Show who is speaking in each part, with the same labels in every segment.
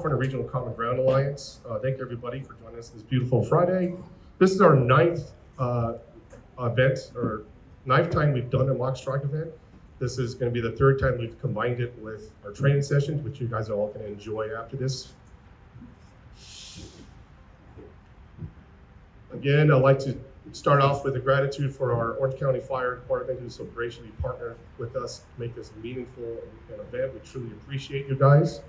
Speaker 1: California Regional Common Ground Alliance. Thank you everybody for joining us this beautiful Friday. This is our ninth event, or ninth time we've done a mock strike event. This is going to be the third time we've combined it with our training sessions, which you guys are all going to enjoy after this. Again, I'd like to start off with a gratitude for our Orange County Fire Department, who so graciously partnered with us to make this a meaningful event. We truly appreciate you guys.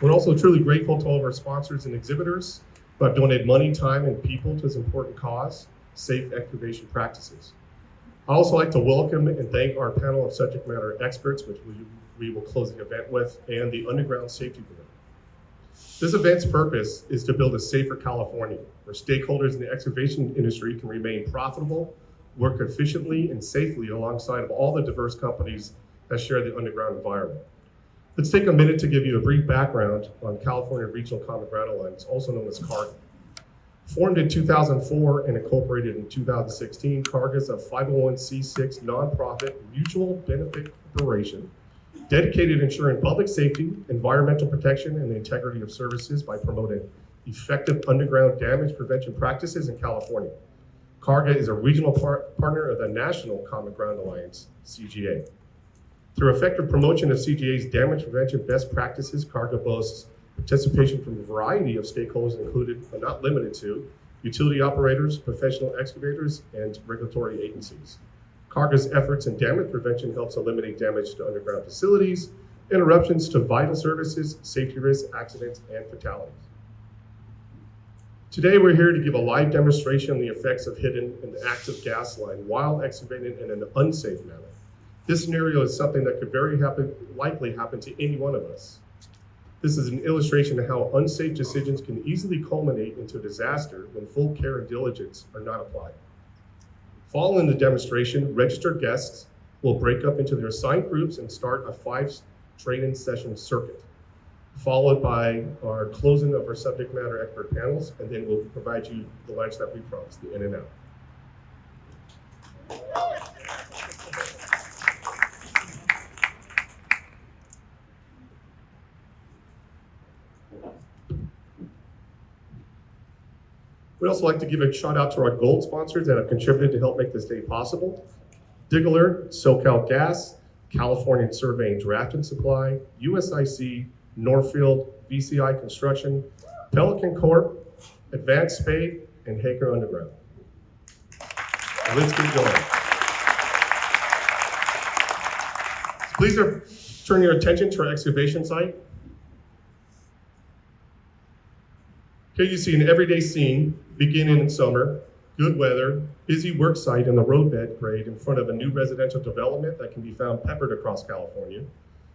Speaker 1: We're also truly grateful to all of our sponsors and exhibitors who have donated money, time, and people to this important cause, safe excavation practices. I'd also like to welcome and thank our panel of subject matter experts, which we will close the event with, and the Underground Safety Board. This event's purpose is to build a safer California, where stakeholders in the excavation industry can remain profitable, work efficiently and safely alongside of all the diverse companies that share the underground environment. Let's take a minute to give you a brief background on California Regional Common Ground Alliance, also known as CARCGA. Formed in 2004 and incorporated in 2016, CARCGA is a 501c6 nonprofit mutual benefit corporation dedicated to ensuring public safety, environmental protection, and the integrity of services by promoting effective underground damage prevention practices in California. CARCGA is a regional partner of the National Common Ground Alliance, CGA. Through effective promotion of CGA's damage prevention best practices, CARCGA boasts participation from a variety of stakeholders, included but not limited to utility operators, professional excavators, and regulatory agencies. CARCGA's efforts in damage prevention helps eliminate damage to underground facilities, interruptions to vital services, safety risks, accidents, and fatalities. Today, we're here to give a live demonstration on the effects of hidden and active gas line while excavating in an unsafe manner. This scenario is something that could very likely happen to any one of us. This is an illustration of how unsafe decisions can easily culminate into a disaster when full care and diligence are not applied. Following the demonstration, registered guests will break up into their assigned groups and start a 5 training session circuit, followed by our closing of our subject matter expert panels, and then we'll provide you the lunch that we promised, the in and out. We'd also like to give a shout out to our gold sponsors that have contributed to help make this day possible. Diggler, SoCal Gas, California Surveying Draft and Supply, USIC, Northfield, VCI Construction, Pelican Corp, Advanced Spade, and Hager Underground. Let's get going. Please turn your attention to our excavation site. Here you see an everyday scene beginning in summer, good weather, busy work site in the roadbed grade in front of a new residential development that can be found peppered across California.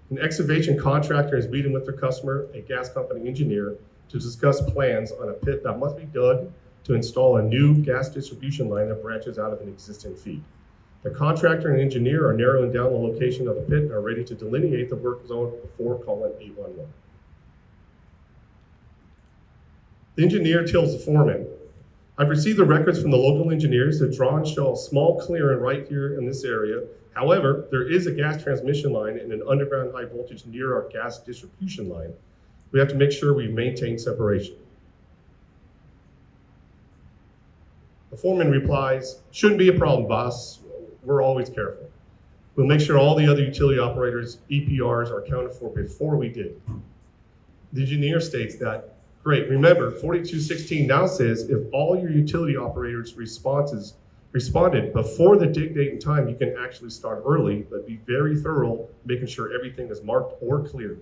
Speaker 1: An excavation contractor is meeting with their customer, a gas company engineer, to discuss plans on a pit that must be dug to install a new gas distribution line that branches out of an existing feed. The contractor and engineer are narrowing down the location of the pit and are ready to delineate the work zone before calling 811. The engineer tells the foreman, "I've received the records from the local engineers. The drawings show a small clearing right here in this area. However, there is a gas transmission line and an underground high voltage near our gas distribution line. We have to make sure we maintain separation." The foreman replies, "Shouldn't be a problem, boss. We're always careful. We'll make sure all the other utility operators' EPRs are accounted for before we dig." The engineer states that, "Great, remember 4216 now says if all your utility operators' responded before the dig date and time, you can actually start early, but be very thorough, making sure everything is marked or cleared."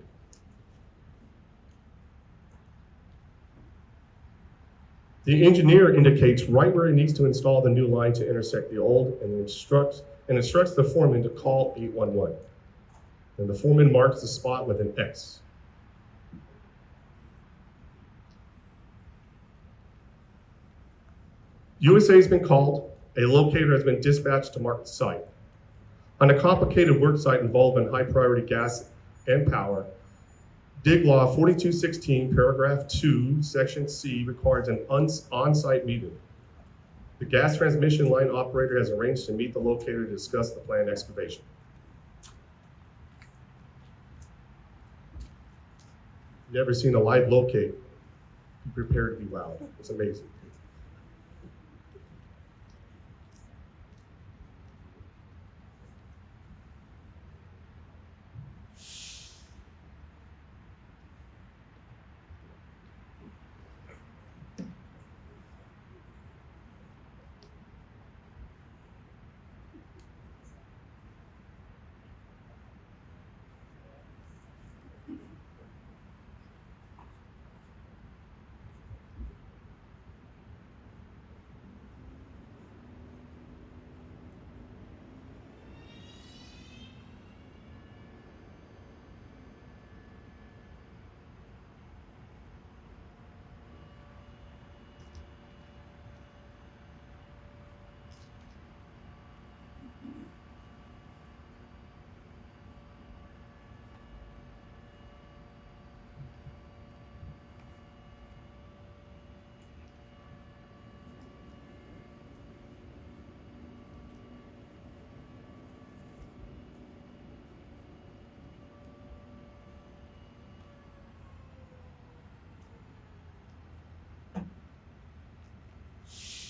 Speaker 1: The engineer indicates right where he needs to install the new line to intersect the old and instructs the foreman to call 811. And the foreman marks the spot with an X. USA has been called, a locator has been dispatched to mark the site. On a complicated work site involving high priority gas and power, Dig Law 4216, paragraph 2, section C requires an on-site meeting. The gas transmission line operator has arranged to meet the locator to discuss the planned excavation. never seen a live locate, be prepared to be wowed. It's amazing.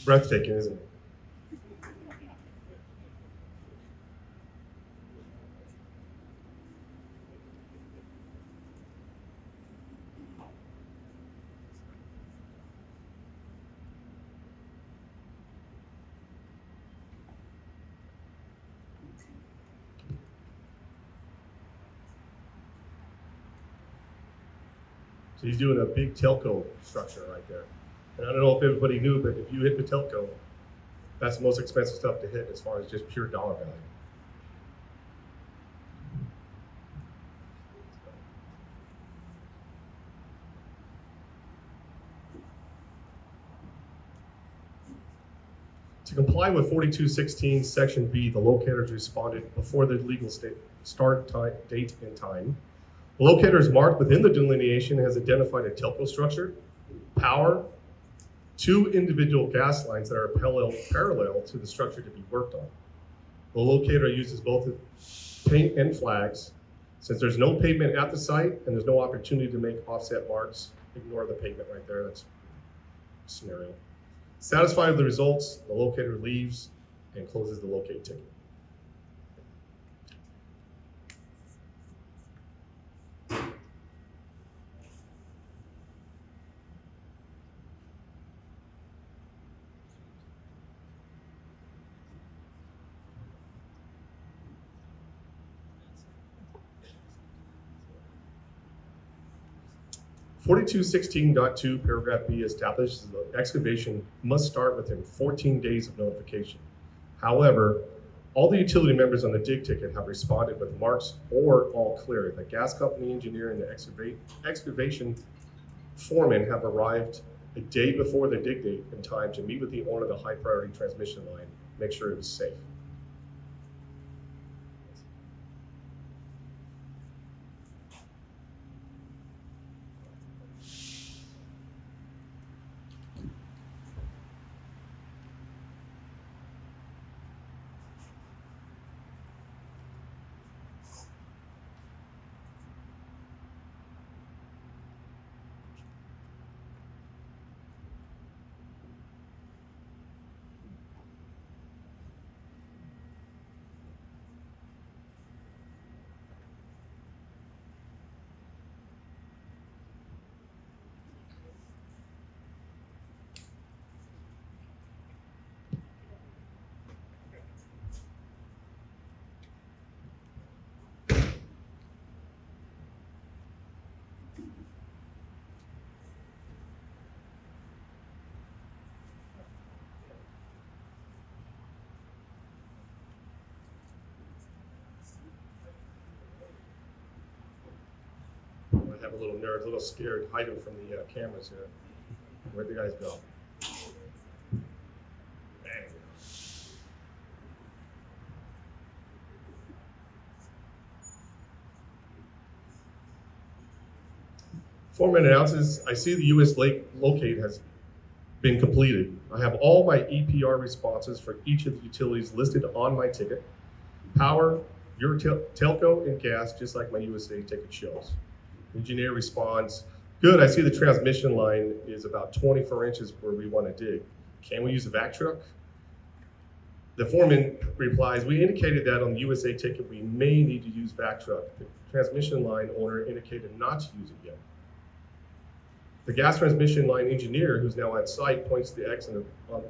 Speaker 1: Breathtaking, isn't it? So he's doing a big telco structure right there. And I don't know if everybody knew, but if you hit the telco, that's the most expensive stuff to hit as far as just pure dollar value. To comply with 4216 Section B, the locators responded before the legal start date and time. The locator is marked within the delineation and has identified a telco structure, power, 2 individual gas lines that are parallel to the structure to be worked on. The locator uses both paint and flags. Since there's no pavement at the site and there's no opportunity to make offset marks, ignore the pavement right there, that's a scenario. Satisfied with the results, the locator leaves and closes the locate ticket. Forty-two 16.2 paragraph B establishes that excavation must start within 14 days of notification. However, all the utility members on the dig ticket have responded with marks or all clear. The gas company engineer and the excavation foreman have arrived a day before the dig date in time to meet with the owner of the high priority transmission line, make sure it was safe. I have a little nervous, a little scared, hiding from the cameras here. Where'd the guys go? Bang. Foreman announces, I see the US Lake locate has been completed. I have all my EPR responses for each of the utilities listed on my ticket. Power, your telco, and gas, just like my USA ticket shows. Engineer responds, Good, I see the transmission line is about 24 inches where we want to dig. Can we use a vac truck? The foreman replies, we indicated that on the USA ticket we may need to use vac truck. The transmission line owner indicated not to use it yet. The gas transmission line engineer, who's now at site, points to the X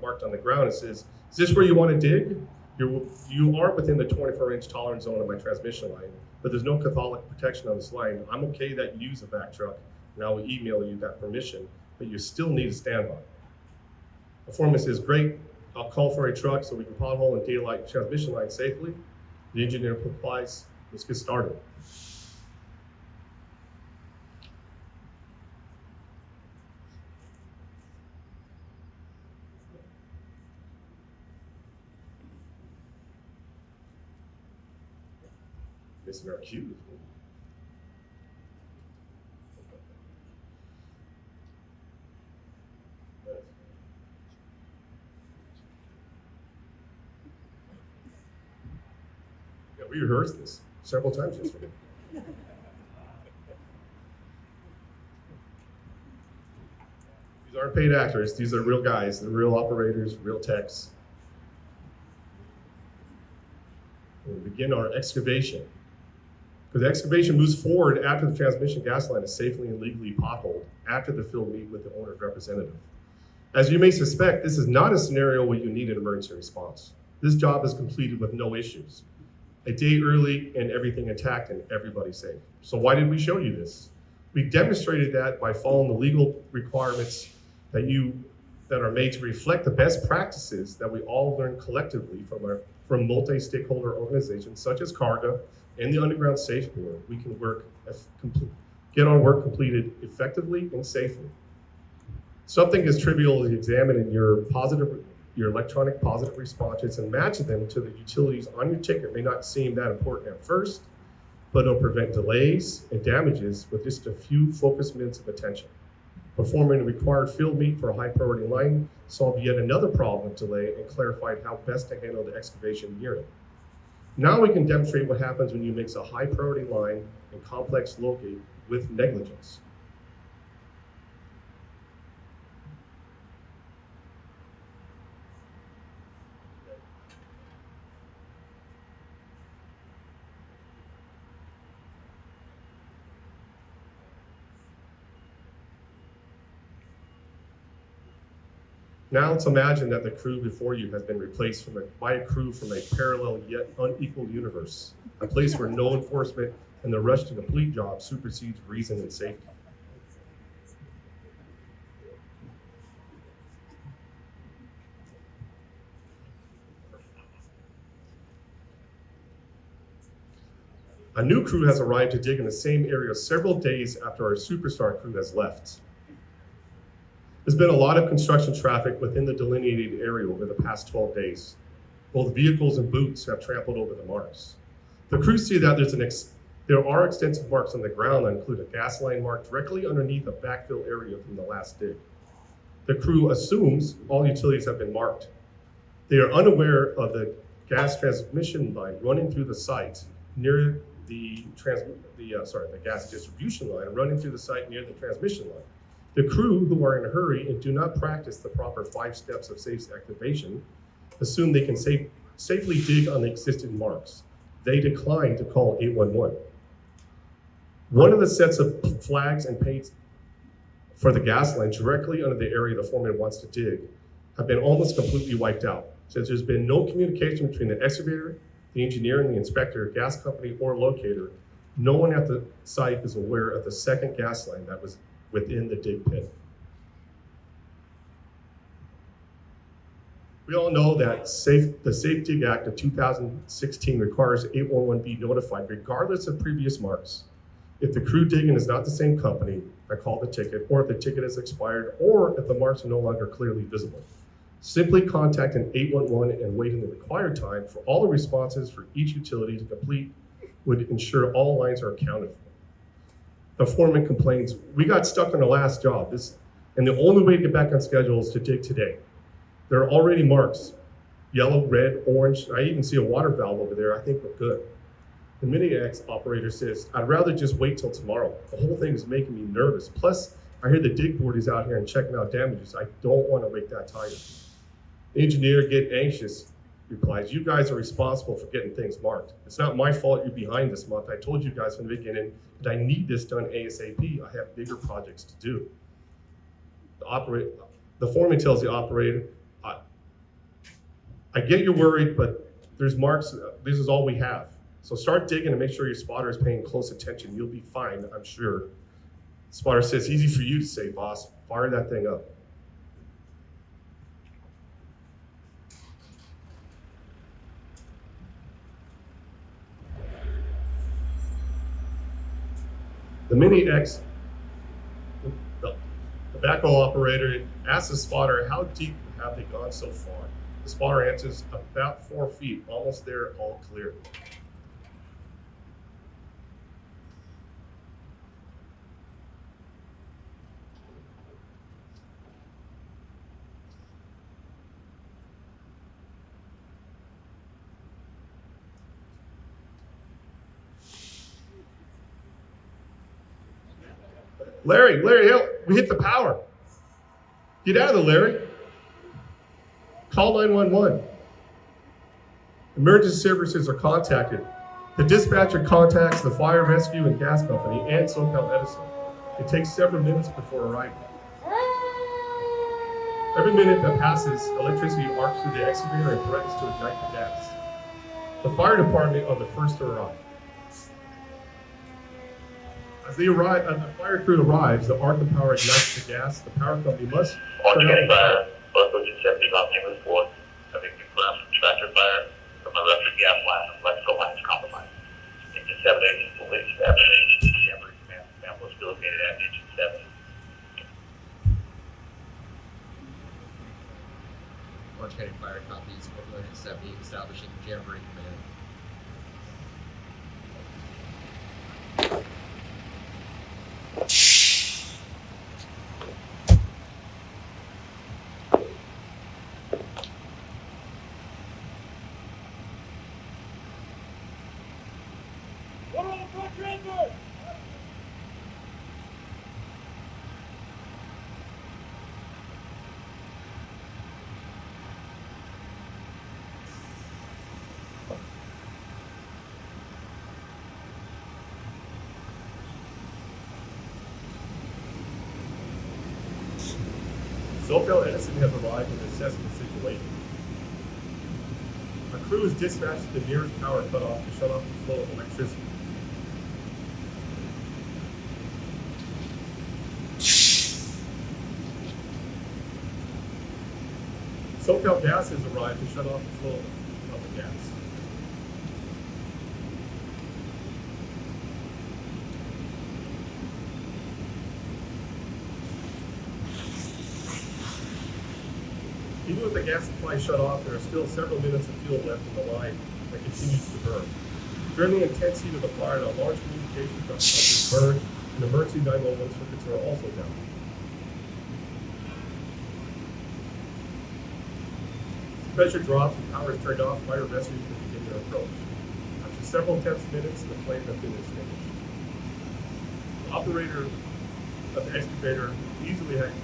Speaker 1: marked on the ground and says, is this where you want to dig? You are within the 24-inch tolerance zone of my transmission line, but there's no catholic protection on this line. I'm okay that you use a vac truck, and I will email you that permission, but you still need a standby. The foreman says, great, I'll call for a truck so we can pothole and daylight transmission line safely. The engineer replies, let's get started. Missing our cue. Yeah, we rehearsed this several times yesterday. These aren't paid actors, these are real guys, they're real operators, real techs. We'll begin our excavation. Because the excavation moves forward after the transmission gas line is safely and legally potholed, after the field meet with the owner's representative. As you may suspect, this is not a scenario where you need an emergency response. This job is completed with no issues. A day early and everything intact and everybody safe. So why did we show you this? We demonstrated that by following the legal requirements that are made to reflect the best practices that we all learn collectively from multi-stakeholder organizations such as CARCGA and the Underground Safe Board. We can get our work completed effectively and safely. Something as trivial as examining your electronic positive responses and matching them to the utilities on your ticket may not seem that important at first, but it'll prevent delays and damages with just a few focused minutes of attention. Performing a required field meet for a high priority line solved yet another problem of delay and clarified how best to handle the excavation unit. Now we can demonstrate what happens when you mix a high priority line and complex locate with negligence. Now let's imagine that the crew before you has been replaced by a crew from a parallel yet unequal universe, a place where no enforcement and the rush to complete jobs supersedes reason and safety. A new crew has arrived to dig in the same area several days after our superstar crew has left. There's been a lot of construction traffic within the delineated area over the past 12 days. Both vehicles and boots have trampled over the marks. The crews see that there are extensive marks on the ground that include a gas line mark directly underneath a backfill area from the last dig. The crew assumes all utilities have been marked. They are unaware of the gas transmission line running through the site near the gas distribution line running through the site near the transmission line. The crew, who are in a hurry and do not practice the proper 5 steps of safe excavation, assume they can safely dig on the existing marks. They decline to call 811. One of the sets of flags and paints for the gas line directly under the area the foreman wants to dig have been almost completely wiped out. Since there's been no communication between the excavator, the engineer, and the inspector, gas company, or locator, no one at the site is aware of the second gas line that was within the dig pit. We all know that the Safe Dig Act of 2016 requires 811 be notified regardless of previous marks. If the crew digging is not the same company that called the ticket, or if the ticket has expired, or if the marks are no longer clearly visible. Simply contact an 811 and wait in the required time for all the responses for each utility to complete would ensure all lines are accounted for. The foreman complains, we got stuck on the last job, and the only way to get back on schedule is to dig today. There are already marks, yellow, red, orange. I even see a water valve over there. I think we're good. The mini-X operator says, I'd rather just wait till tomorrow. The whole thing is making me nervous. Plus, I hear the dig board is out here and checking out damages. I don't want to rake that tire. Engineer, get anxious, replies, you guys are responsible for getting things marked. It's not my fault you're behind this month. I told you guys from the beginning that I need this done ASAP. I have bigger projects to do. The foreman tells the operator, I get you're worried, but there's marks, this is all we have. So start digging and make sure your spotter is paying close attention. You'll be fine, I'm sure. Spotter says, easy for you to say, boss. Fire that thing up. The Mini X, the backhoe operator asks the spotter, how deep have they gone so far? The spotter answers, about 4 feet, almost there, all clear. Larry, help, we hit the power. Get out of there, Larry. Call 911. Emergency services are contacted. The dispatcher contacts the fire rescue and gas company and SoCal Edison. It takes several minutes before arrival. Every minute that passes, electricity arcs through the excavator and threatens to ignite the gas. The fire department are the first to arrive. As the fire crew arrives, the arc of power ignites the gas. The power company must turn on the fire.
Speaker 2: Both of you safety operating report, having been put out from tractor fire from electric gas line and electrical lines compromised. Engine 7 agents police established Chamber command was located at engine 7.
Speaker 3: Orange County Fire copies 470 establishing Jamboree Command.
Speaker 1: SoCal Edison has arrived and assessed the situation. A crew is dispatched to the nearest power cutoff to shut off the flow of electricity. SoCal Gas has arrived to shut off the flow of the gas. Even with the gas supply shut off, there are still several minutes of fuel left in the line that continues to burn. During the intense heat of the fire, a large communication truck is burned, and emergency 911 circuits are also down. Pressure drops and power is turned off, fire rescue can begin their approach. After several tense minutes, the flame has been extinguished. The operator of the excavator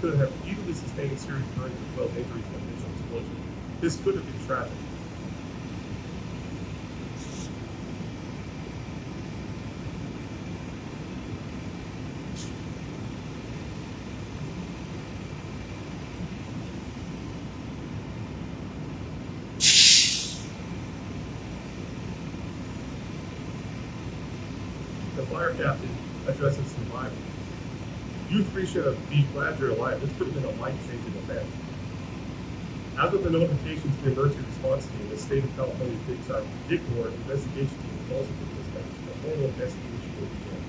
Speaker 1: could have easily sustained serious burns as well as injuries from the initial explosion. This could have been tragic. The fire captain addresses survival. You three should be glad you're alive. This could have been a life-changing event. As of the notifications to the emergency response team, the state of California dig board investigation team is also being dispatched. A formal investigation will begin.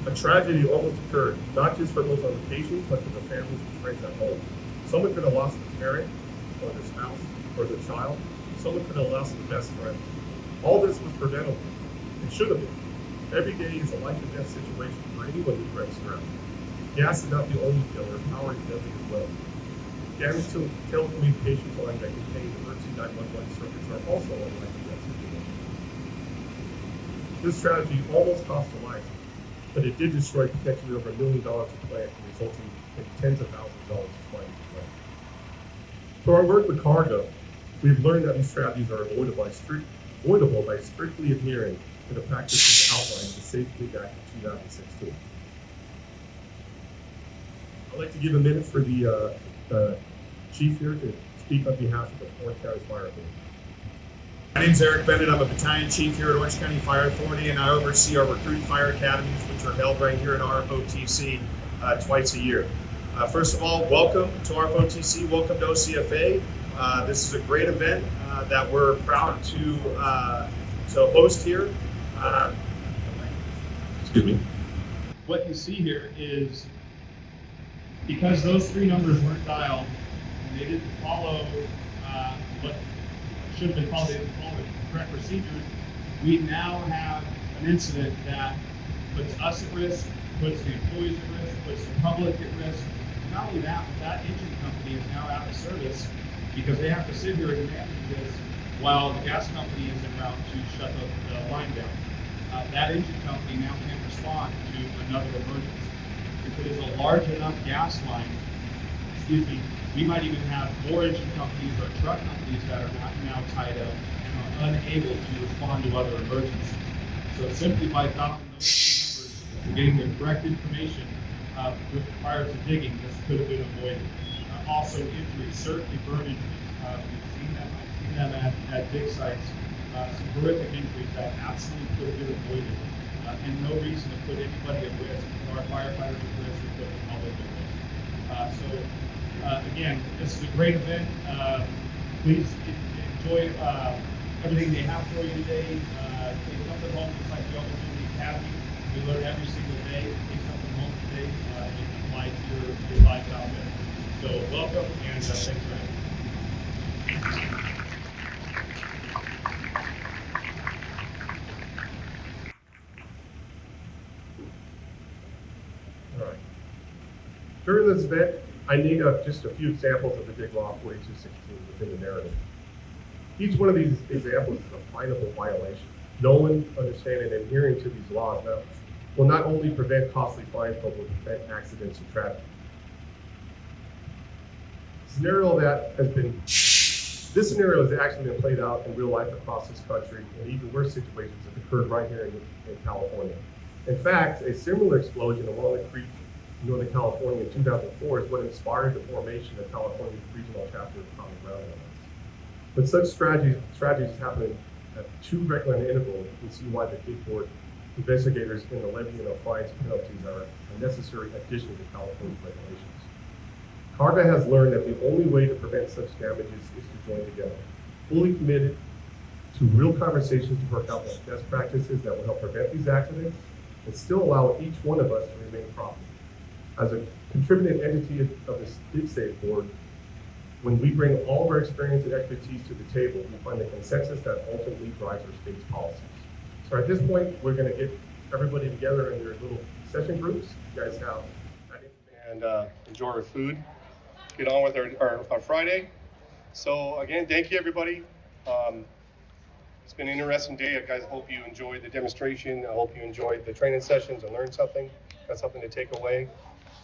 Speaker 1: A tragedy almost occurred, not just for those on location, but for the families and friends at home. Someone could have lost a parent, or their spouse, or their child. Someone could have lost their best friend. All this was preventable. It should have been. Every day is a life and death situation for anyone who drives around. Gas is not the only killer, power is deadly as well. Damage to telecommunications lines that contain emergency 911 circuits are also a life and death situation. This tragedy almost cost a life. but it did destroy potentially over $1 million of plant, resulting in tens of thousands of dollars of fines and plant. Through our work with CARCGA, we've learned that these strategies are avoidable by strictly adhering to the practices outlined in the Safe Dig Act of 2016. I'd like to give a minute for the chief here to speak on behalf of the Orange County Fire Authority.
Speaker 4: My name's Eric Bennett. I'm a battalion chief here at Orange County Fire Authority, and I oversee our recruit fire academies, which are held right here at RFOTC twice a year. First of all, welcome to RFOTC. Welcome to OCFA. This is a great event that we're proud to host here.
Speaker 1: Excuse me.
Speaker 5: What you see here is because those three numbers weren't dialed and they didn't follow what should have been followed, they didn't follow the correct procedures, we now have an incident that puts us at risk, puts the employees at risk, puts the public at risk. Not only that, but that engine company is now out of service because they have to sit here and manage this while the gas company is en route to shut the line down. That engine company now can't respond to another emergency. If it is a large enough gas line, we might even have more engine companies or truck companies that are now tied up and are unable to respond to other emergencies. So simply by dialing those numbers and getting the correct information prior to digging, this could have been avoided. Also injuries, certainly burn injuries. We've seen them, I've seen them at dig sites. Some horrific injuries that absolutely could have been avoided. And no reason to put anybody at risk, our firefighters at risk, or put the public at risk. Again, this is a great event. Please enjoy everything they have for you today. Take something home, just like we always do in the academy. We learn every single day. Take something home today and apply to your life out there. So welcome and thanks for having me.
Speaker 1: All right. During this event, I need just a few examples of the dig law 4216 within the narrative. Each one of these examples is a finable violation. Knowing, understanding, and adhering to these laws will not only prevent costly fines, but will prevent accidents and tragedy. This scenario has actually been played out in real life across this country, and even worse situations have occurred right here in California. In fact, a similar explosion along the creek in Northern California in 2004 is what inspired the formation of California's regional chapter of Common Ground Alliance. But such tragedies happen at too regular an interval, you can see why the dig board investigators in the levying of fines and penalties are a necessary addition to California's regulations. CARCGA has learned that the only way to prevent such damages is to join together, fully committed to real conversations to work out the best practices that will help prevent these accidents and still allow each one of us to remain profitable. As a contributing entity of this Dig Safe Board, when we bring all of our experience and expertise to the table, we find a consensus that ultimately drives our state's policies. So at this point, we're going to get everybody together in their little session groups. You guys have and enjoy our food. Get on with our Friday. So again, thank you everybody. It's been an interesting day. I guys hope you enjoyed the demonstration. I hope you enjoyed the training sessions and learned something. Got something to take away.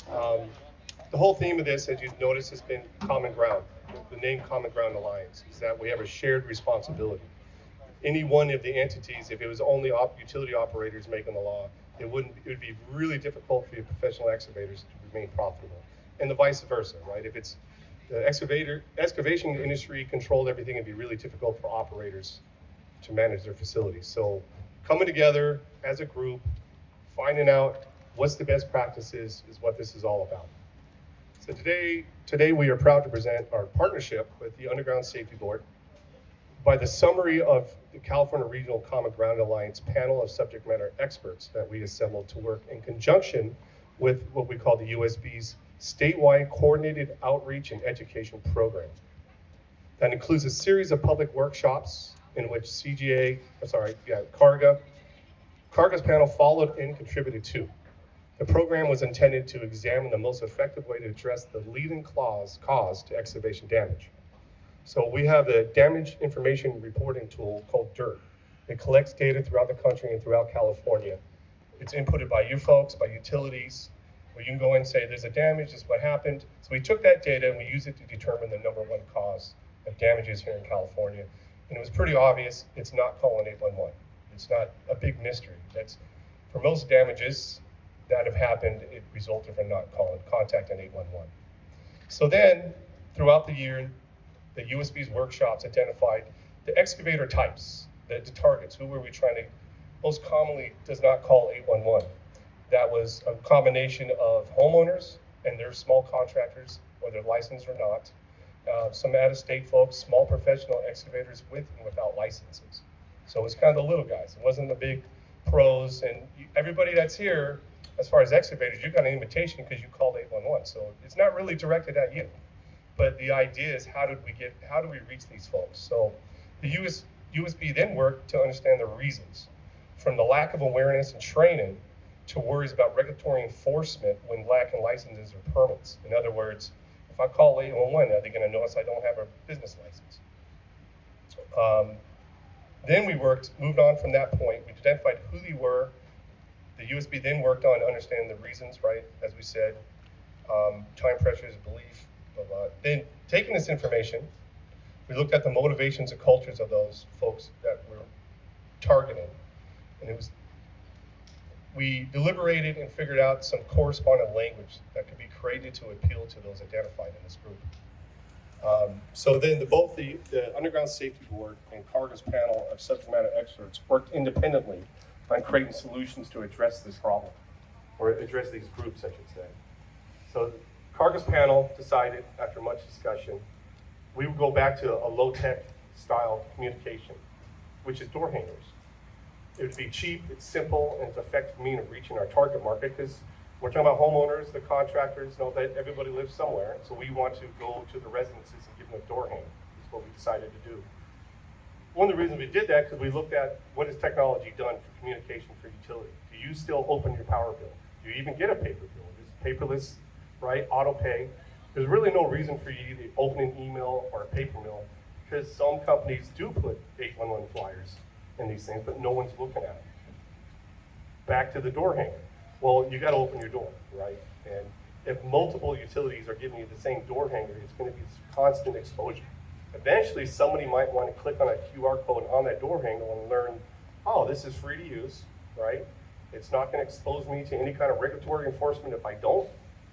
Speaker 1: The whole theme of this, as you've noticed, has been common ground. The name Common Ground Alliance is that we have a shared responsibility. Any one of the entities, if it was only utility operators making the law, it would be really difficult for your professional excavators to remain profitable, and the vice versa, right? If it's the excavation industry controlled everything, it'd be really difficult for operators to manage their facilities. So coming together as a group, finding out what's the best practices is what this is all about. So today we are proud to present our partnership with the Underground Safety Board by the summary of the California Regional Common Ground Alliance panel of subject matter experts that we assembled to work in conjunction with what we call the USB's statewide coordinated outreach and education program. That includes a series of public workshops in which CARCGA's panel followed and contributed to. The program was intended to examine the most effective way to address the leading cause to excavation damage. So we have the damage information reporting tool called DIRT. It collects data throughout the country and throughout California. It's inputted by you folks, by utilities, where you can go in and say, there's a damage, this is what happened. So we took that data and we used it to determine the number one cause of damages here in California. And it was pretty obvious, it's not calling 811. It's not a big mystery. That's, for most damages that have happened, it resulted from not contacting 811. So then, throughout the year, the USB's workshops identified the excavator types, the targets. Who were we trying to, most commonly does not call 811. That was a combination of homeowners and their small contractors, whether licensed or not, some out-of-state folks, small professional excavators with and without licenses. So it was kind of the little guys. It wasn't the big pros. And everybody that's here, as far as excavators, you got an invitation because you called 811. So it's not really directed at you. But the idea is how do we reach these folks? So the USB then worked to understand the reasons, from the lack of awareness and training to worries about regulatory enforcement when lacking licenses or permits. In other words, if I call 811, are they going to notice I don't have a business license? Then we moved on from that point. We identified who they were. The USB then worked on understanding the reasons, right? As we said, time pressures, belief, blah, blah. Then taking this information, we looked at the motivations and cultures of those folks that we're targeting. And we deliberated and figured out some corresponding language that could be created to appeal to those identified in this group. So then both the Underground Safety Board and CARCGA's panel of subject matter experts worked independently on creating solutions to address this problem, or address these groups, I should say. So CARCGA's panel decided, after much discussion, we would go back to a low-tech style communication, which is door hangers. It would be cheap, it's simple, and it's an effective means of reaching our target market, because we're talking about homeowners, the contractors, know that everybody lives somewhere, so we want to go to the residences and give them a door hanger. That's what we decided to do. One of the reasons we did that, because we looked at what has technology done for communication for utility. Do you still open your power bill? Do you even get a paper bill? It's paperless, right? Auto pay. There's really no reason for you to open an email or a paper mill, because some companies do put 811 flyers in these things, but no one's looking at it. Back to the door hanger. Well, you got to open your door, right? And if multiple utilities are giving you the same door hanger, it's going to be this constant exposure. Eventually, somebody might want to click on a QR code on that door hanger and learn, oh, this is free to use, right? It's not going to expose me to any kind of regulatory enforcement if I don't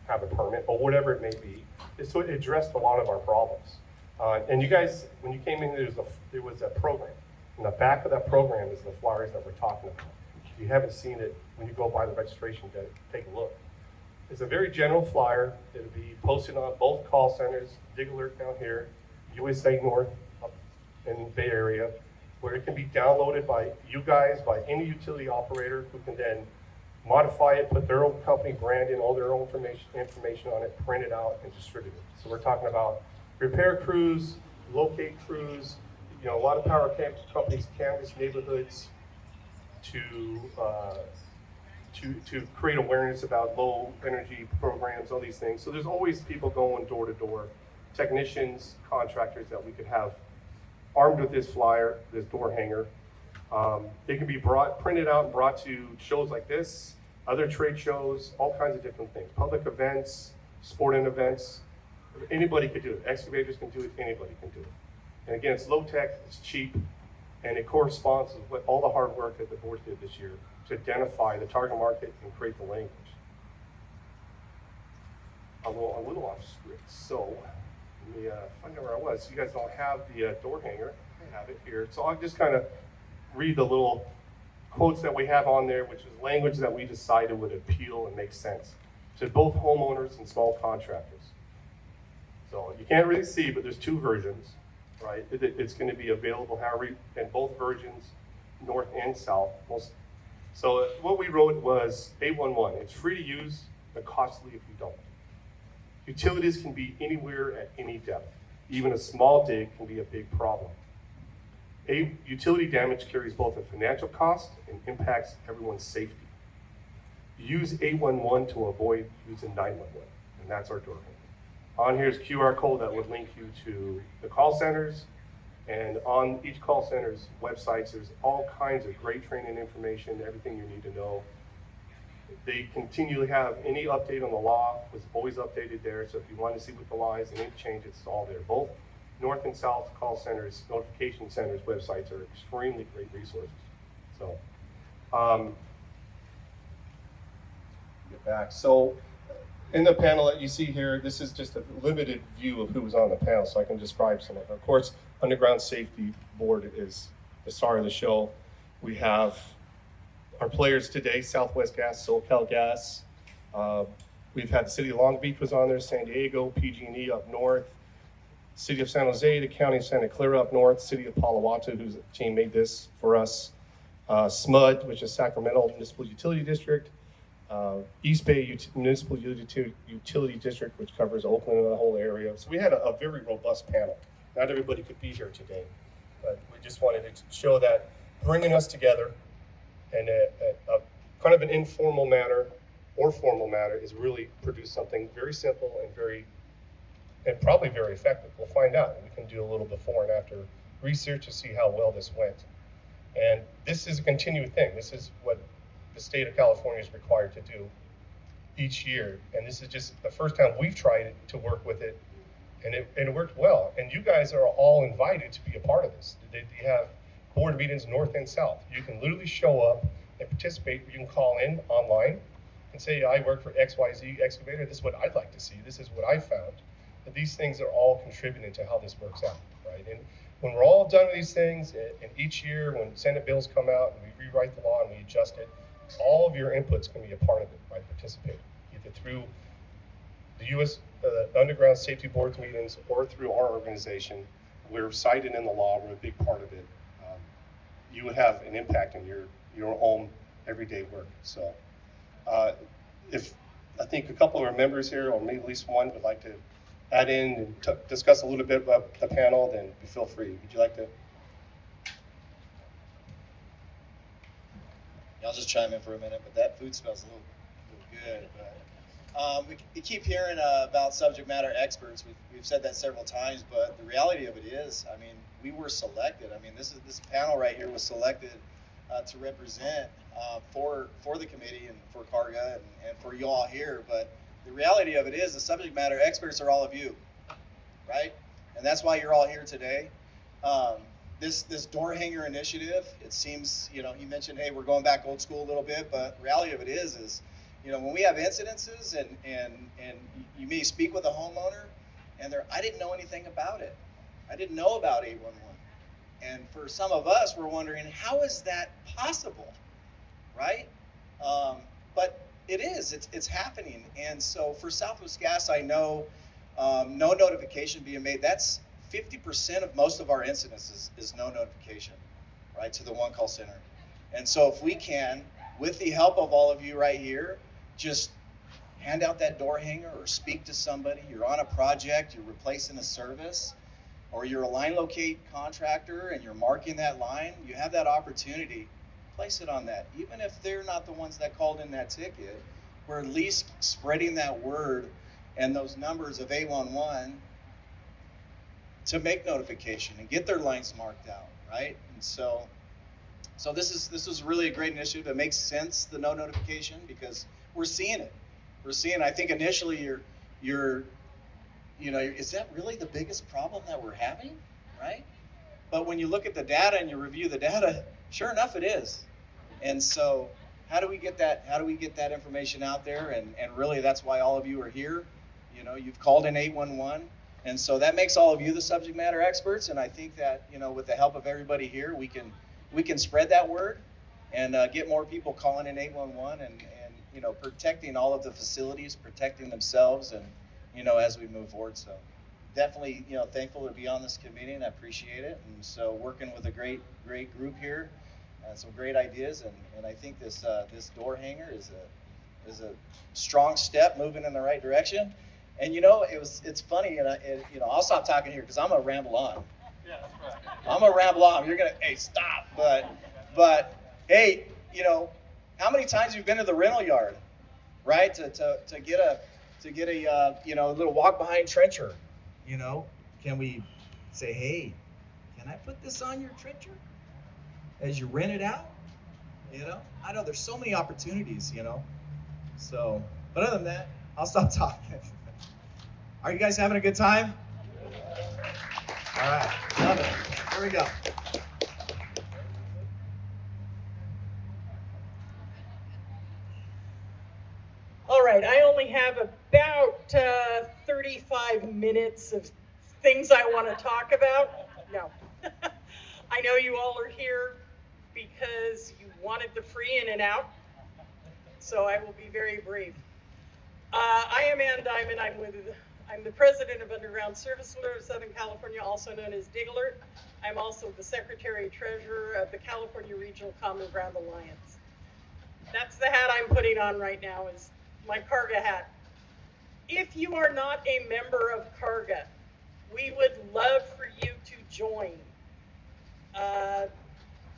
Speaker 1: have a permit or whatever it may be. So it addressed a lot of our problems. And you guys, when you came in, there was a program. In the back of that program is the flyers that we're talking about. If you haven't seen it, when you go by the registration, take a look. It's a very general flyer. It'll be posted on both call centers, Dig Alert down here, USA North up in the Bay Area, where it can be downloaded by you guys, by any utility operator who can then modify it, put their own company brand in, all their own information on it, print it out, and distribute it. So we're talking about repair crews, locate crews, a lot of power companies canvass neighborhoods to create awareness about low energy programs, all these things. So there's always people going door to door, technicians, contractors that we could have armed with this flyer, this door hanger. They can be printed out and brought to shows like this, other trade shows, all kinds of different things, public events, sporting events. Anybody could do it. Excavators can do it, anybody can do it. And again, it's low tech, it's cheap, and it corresponds with what all the hard work that the board did this year to identify the target market and create the language. I'm a little off script, so let me find out where I was. You guys don't have the door hanger. I have it here. So I'll just kind of read the little quotes that we have on there, which is language that we decided would appeal and make sense to both homeowners and small contractors. So you can't really see, but there's two versions, right? It's going to be available however in both versions, north and south. So what we wrote was 811. It's free to use, but costly if you don't. Utilities can be anywhere at any depth. Even a small dig can be a big problem. Utility damage carries both a financial cost and impacts everyone's safety. Use 811 to avoid using 911, and that's our door hanger. On here's QR code that would link you to the call centers, and on each call center's websites, there's all kinds of great training information, everything you need to know. They continually have any update on the law was always updated there. So if you want to see what the law is and any change, it's all there. Both North and South call centers, notification centers, websites are extremely great resources. So, get back. So, in the panel that you see here, this is just a limited view of who was on the panel, so I can describe some of it. Of course, Underground Safety Board is the star of the show. We have our players today: Southwest Gas, SoCal Gas. We've had the City of Long Beach was on there, San Diego, PG&E up north. City of San Jose, the County of Santa Clara up north, City of Palo Alto, whose team made this for us, SMUD, which is Sacramento Municipal Utility District, East Bay Municipal Utility District, which covers Oakland and the whole area. So we had a very robust panel. Not everybody could be here today, but we just wanted to show that bringing us together in a kind of an informal manner or formal manner is really produce something very simple and probably very effective. We'll find out. We can do a little before and after research to see how well this went. And this is a continuing thing. This is what the state of California is required to do each year. And this is just the first time we've tried to work with it, and it worked well. And you guys are all invited to be a part of this. They have board meetings north and south. You can literally show up and participate. You can call in online and say, I work for XYZ Excavator. This is what I'd like to see. This is what I found. But these things are all contributing to how this works out, right? And when we're all done with these things, and each year when Senate bills come out and we rewrite the law and we adjust it, all of your inputs can be a part of it by participating, either through the U.S. Underground Safety Board's meetings or through our organization. We're cited in the law. We're a big part of it. You would have an impact in your own everyday work. So if I think a couple of our members here, or maybe at least one, would like to add in and discuss a little bit about the panel, then feel free. Would you like to?
Speaker 6: I'll just chime in for a minute, but that food smells a little good. But we keep hearing about subject matter experts. We've said that several times, but the reality of it is, I mean, we were selected. I mean, this panel right here was selected to represent for the committee and for CARCGA and for you all here. But the reality of it is, the subject matter experts are all of you, right? And that's why you're all here today. This door hanger initiative, it seems, he mentioned, hey, we're going back old school a little bit, but the reality of it is, when we have incidences and you may speak with a homeowner and I didn't know anything about it. I didn't know about 811. And for some of us, we're wondering, how is that possible, right? But it is, it's happening. And so for Southwest Gas, I know no notification being made. That's 50% of most of our incidents is no notification, right, to the one call center. And so if we can, with the help of all of you right here, just hand out that door hanger or speak to somebody. You're on a project, you're replacing a service, or you're a line locate contractor and you're marking that line, you have that opportunity, place it on that. Even if they're not the ones that called in that ticket, we're at least spreading that word and those numbers of 811 to make notification and get their lines marked out, right? And so this is really a great initiative. It makes sense, the no notification, because we're seeing it. I think initially you're is that really the biggest problem that we're having, right? But when you look at the data and you review the data, sure enough, it is. And so how do we get that information out there? And really, that's why all of you are here. You've called in 811. And so that makes all of you the subject matter experts. And I think that, with the help of everybody here, we can spread that word and get more people calling in 811 and protecting all of the facilities, protecting themselves, and as we move forward. So definitely, thankful to be on this committee, and I appreciate it. And so working with a great group here, and some great ideas, and I think this door hanger is a strong step moving in the right direction. And it's funny, and I'll stop talking here because I'm gonna ramble on.
Speaker 5: Yeah, that's right.
Speaker 6: I'm gonna ramble on. You're gonna, hey, stop. But hey, how many times you've been to the rental yard, right? To get a little walk behind trencher. Can we say, hey, can I put this on your trencher as you rent it out? I know there's so many opportunities. So, but other than that, I'll stop talking. Are you guys having a good time? All right, love it. Here we go.
Speaker 7: All right, I only have about 35 minutes of things I want to talk about. No. I know you all are here because you wanted the free in and out, so I will be very brief. I am Ann Diamond. I'm the president of Underground Service Alert of Southern California, also known as DIGALERT. I'm also the secretary treasurer of the California Regional Common Ground Alliance. That's the hat I'm putting on right now, is my CARCGA hat. If you are not a member of CARCGA, we would love for you to join.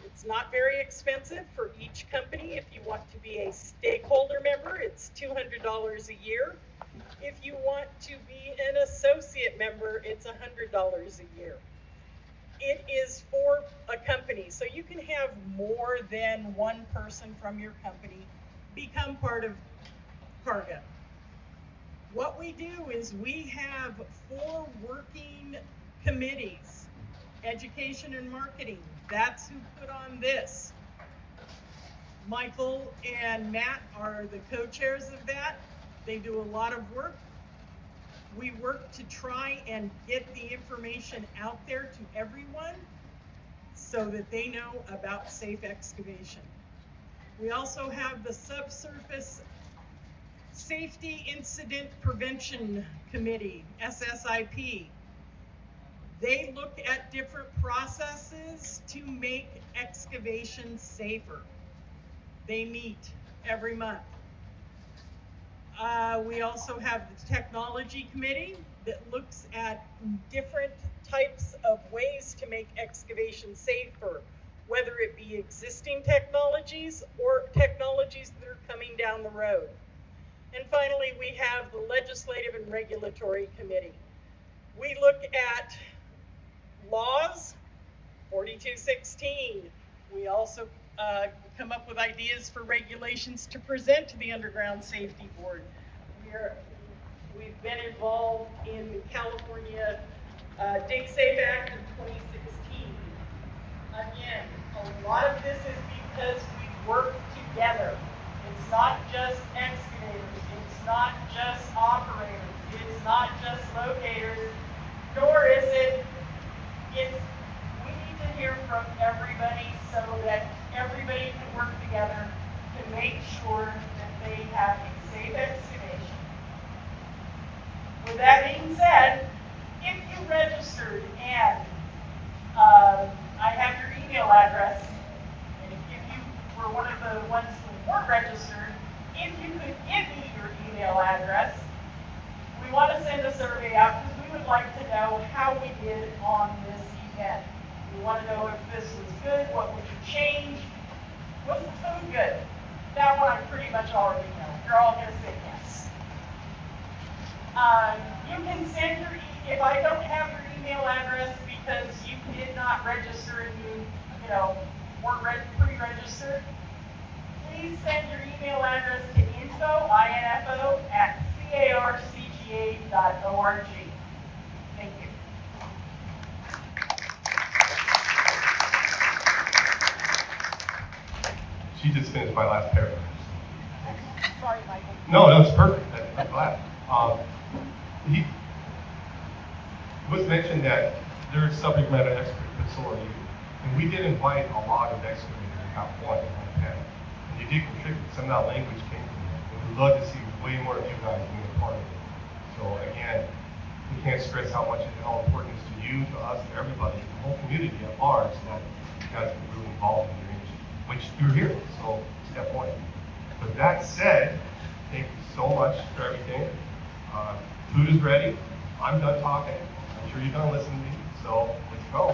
Speaker 7: It's not very expensive for each company. If you want to be a stakeholder member, it's $200 a year. If you want to be an associate member, it's $100 a year. It is for a company, so you can have more than one person from your company become part of CARCGA. What we do is we have 4 working committees: education and marketing. That's who put on this. Michael and Matt are the co-chairs of that. They do a lot of work. We work to try and get the information out there to everyone so that they know about safe excavation. We also have the Subsurface Safety Incident Prevention Committee, SSIP. They look at different processes to make excavation safer. They meet every month. We also have the Technology Committee that looks at different types of ways to make excavation safer, whether it be existing technologies or technologies that are coming down the road. And finally, we have the Legislative and Regulatory Committee. We look at laws, 4216. We also come up with ideas for regulations to present to the Underground Safety Board. We've been involved in the California Dig Safe Act of 2016. Again, a lot of this is because we work together. It's not just excavators, it's not just operators, it's not just locators, nor is it, we need to hear from everybody so that everybody can work together to make sure that they have a safe excavation. With that being said, if you registered and I have your email address, and if you were one of the ones who weren't registered, if you could give me your email address, we want to send a survey out because we would like to know how we did on this event. We want to know if this was good, what would you change, was the food good? That one I pretty much already know. You're all going to say yes. You can send your, if I don't have your email address because you did not register and you weren't pre-registered, please send your email address to info@carcga.org. Thank you.
Speaker 1: She just finished my last paragraph.
Speaker 7: Sorry, Michael.
Speaker 1: No, it's perfect. I'm glad. He was mentioned that there's subject matter experts, but so are you. And we did invite a lot of excavators, not one panel. And you did contribute. Some of that language came from you. And we'd love to see way more of you guys being a part of it. So again, we can't stress how important it is to you, to us, to everybody, the whole community at large, that you guys are really involved in your industry, which you're here. So step one. With that said, thank you so much for everything. Food is ready. I'm done talking. I'm sure you're gonna listen to me. So let's go.